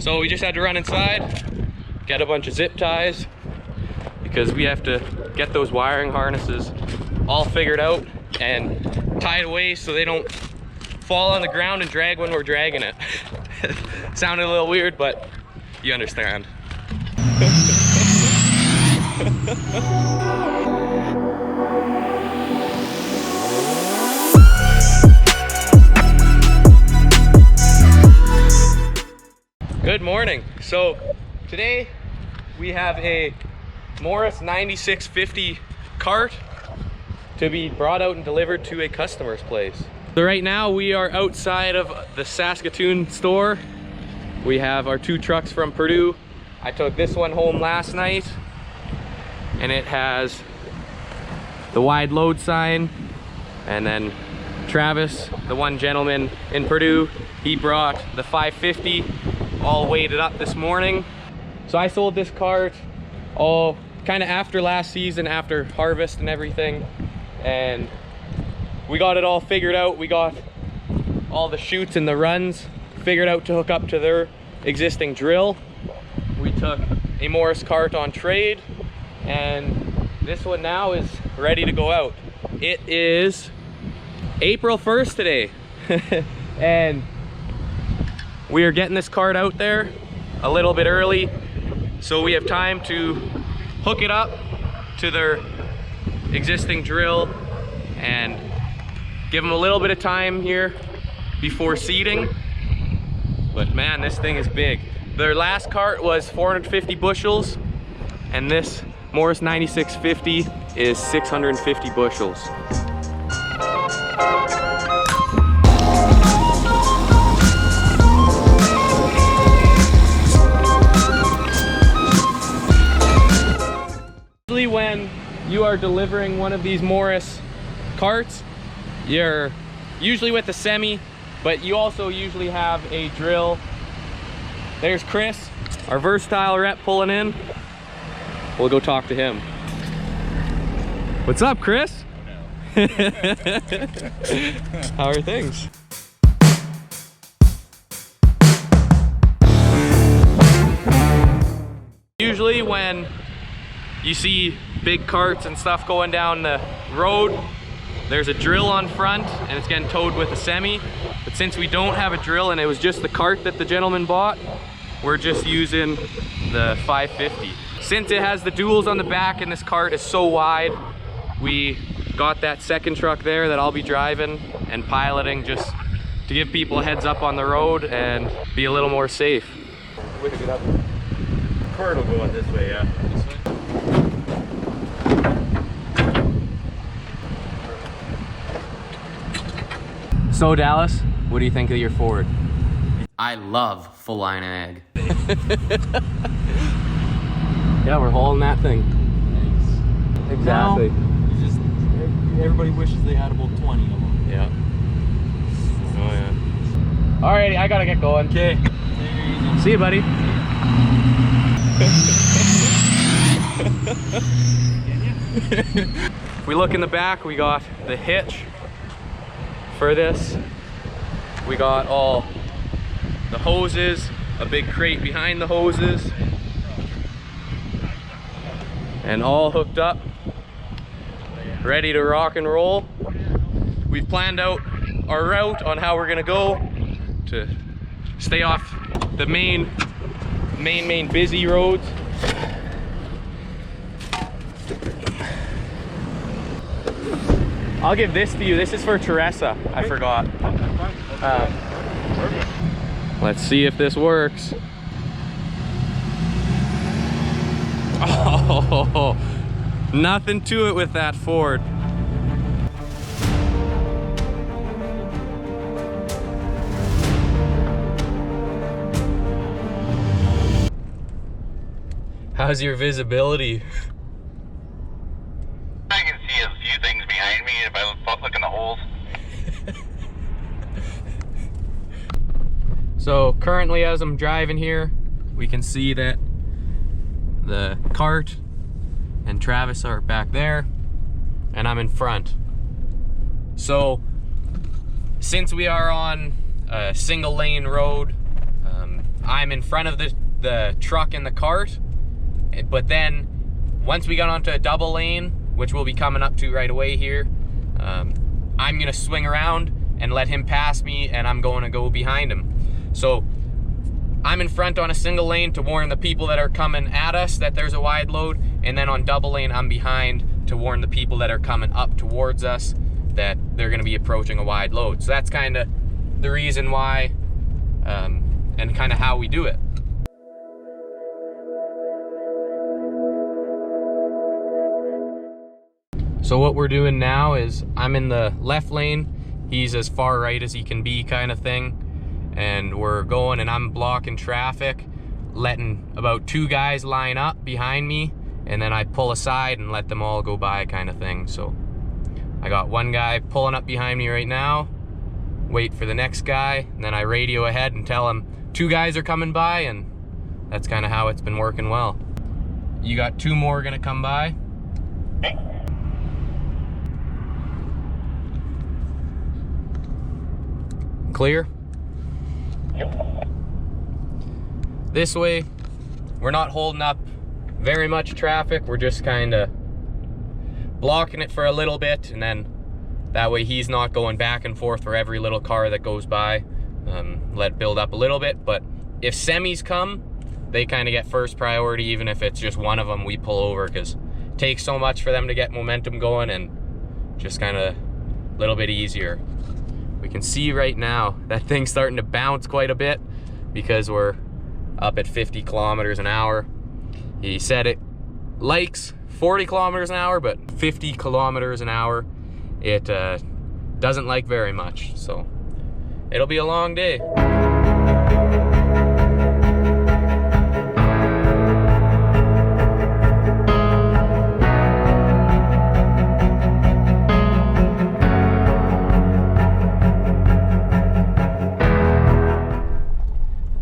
So we just had to run inside, get a bunch of zip ties, because we have to get those wiring harnesses all figured out and tied away so they don't fall on the ground and drag when we're dragging it. Sounded a little weird, but you understand. Good morning. So today we have a Morris 9650 cart to be brought out and delivered to a customer's place. So right now we are outside of the Saskatoon store. We have our 2 trucks from Purdue. I took this one home last night and it has the wide load sign, and then Travis, the one gentleman in Purdue, he brought the 550 all weighted up this morning. So I sold this cart all kind of after last season, after harvest and everything, and we got it all figured out. We got all the chutes and the runs figured out to hook up to their existing drill. We took a Morris cart on trade, and this one now is ready to go out. It is April 1st today and we are getting this cart out there a little bit early so we have time to hook it up to their existing drill and give them a little bit of time here before seeding. But man, this thing is big. Their last cart was 450 bushels, and this Morris 9650 is 650 bushels. When you are delivering one of these Morris carts, you're usually with a semi, but you also usually have a drill. There's Chris, our versatile rep, pulling in. We'll go talk to him. What's up, Chris? How are things? Usually when you see big carts and stuff going down the road, there's a drill on front and it's getting towed with a semi. But since we don't have a drill and it was just the cart that the gentleman bought, we're just using the 550. Since it has the duals on the back and this cart is so wide, we got that second truck there that I'll be driving and piloting, just to give people a heads up on the road and be a little more safe. The cart will go on this way, yeah. This way. So Dallas, what do you think of your Ford? I love full line ag. Yeah, we're hauling that thing. Nice. Exactly. Now, just everybody wishes they had about 20 of them. Yeah. Oh yeah. Alrighty, I gotta get going. Okay. See you, buddy. If we look in the back, we got the hitch for this. We got all the hoses, a big crate behind the hoses, and all hooked up, ready to rock and roll. We've planned out our route on how we're gonna go to stay off the main busy roads. I'll give this to you. This is for Teresa. I forgot. Let's see if this works. Oh, nothing to it with that Ford. How's your visibility? I can see a few things behind me if I look in the holes. So currently, as I'm driving here, we can see that the cart and Travis are back there and I'm in front. So since we are on a single lane road, I'm in front of the truck and the cart, but then once we got onto a double lane, which we'll be coming up to right away here, I'm gonna swing around and let him pass me, and I'm going to go behind him. So I'm in front on a single lane to warn the people that are coming at us that there's a wide load, and then on double lane I'm behind to warn the people that are coming up towards us that they're gonna be approaching a wide load. So that's kind of the reason why, and kind of how we do it. So what we're doing now is I'm in the left lane, he's as far right as he can be, kind of thing. And we're going, and I'm blocking traffic, letting about 2 guys line up behind me, and then I pull aside and let them all go by, kind of thing. So I got 1 guy pulling up behind me right now, wait for the next guy, and then I radio ahead and tell him 2 guys are coming by, and that's kind of how it's been working well. You got 2 more gonna come by. Clear? Yep. This way, we're not holding up very much traffic. We're just kind of blocking it for a little bit, and then that way he's not going back and forth for every little car that goes by. Let it build up a little bit, but if semis come, they kind of get first priority. Even if it's just one of them, we pull over, because it takes so much for them to get momentum going, and just kind of a little bit easier. We can see right now that thing's starting to bounce quite a bit because we're up at 50 kilometers an hour. He said it likes 40 kilometers an hour, but 50 kilometers an hour, it doesn't like very much. So it'll be a long day.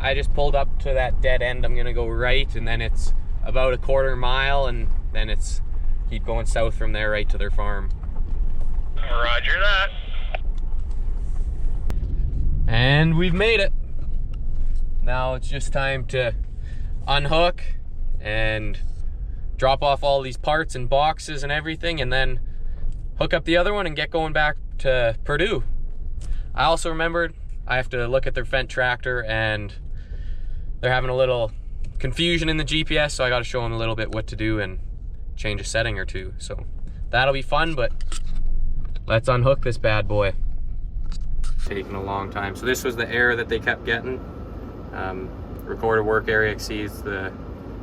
I just pulled up to that dead end. I'm gonna go right, and then it's about a 1/4 mile, and then it's keep going south from there right to their farm. Roger that. And we've made it. Now it's just time to unhook and drop off all these parts and boxes and everything, and then hook up the other one and get going back to Purdue. I also remembered I have to look at their Fendt tractor, and they're having a little confusion in the GPS, so I got to show them a little bit what to do and change a setting or 2. So that'll be fun, but let's unhook this bad boy. Taking a long time. So this was the error that they kept getting. Recorded work area exceeds the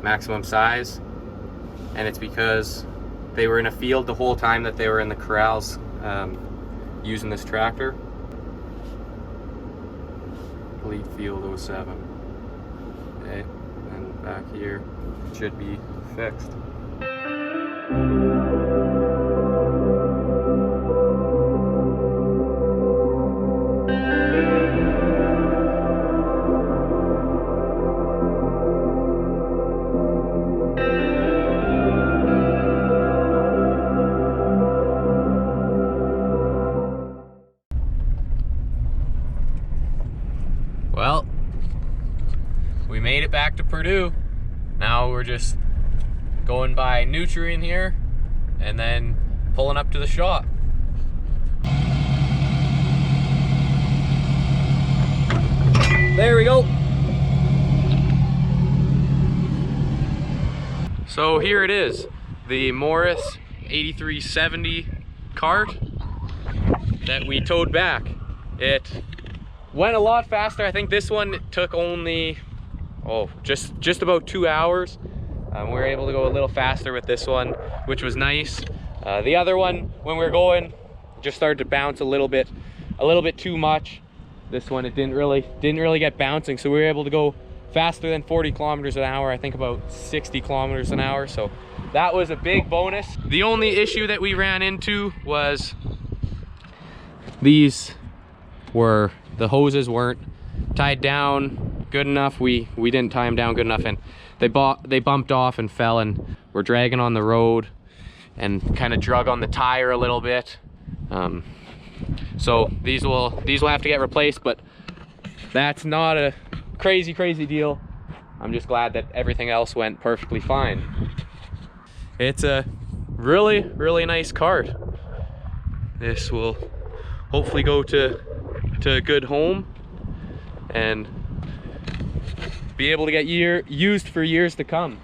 maximum size, and it's because they were in a field the whole time that they were in the corrals using this tractor. Complete field 07. Okay, and back here it should be fixed. Well, we made it back to Purdue. Now we're just going by Nutrien here and then pulling up to the shop. There we go. So here it is, the Morris 8370 cart that we towed back. It went a lot faster. I think this one took only, just about 2 hours. We were able to go a little faster with this one, which was nice. The other one, when we were going, just started to bounce a little bit too much. This one, it didn't really get bouncing, so we were able to go faster than 40 kilometers an hour. I think about 60 kilometers an hour. So that was a big bonus. The only issue that we ran into was the hoses weren't tied down good enough. We didn't tie them down good enough, and they bumped off and fell, and were dragging on the road and kind of drug on the tire a little bit. So these will have to get replaced, but that's not crazy deal. I'm just glad that everything else went perfectly fine. It's a really nice cart. This will hopefully go to a good home and be able to get used for years to come.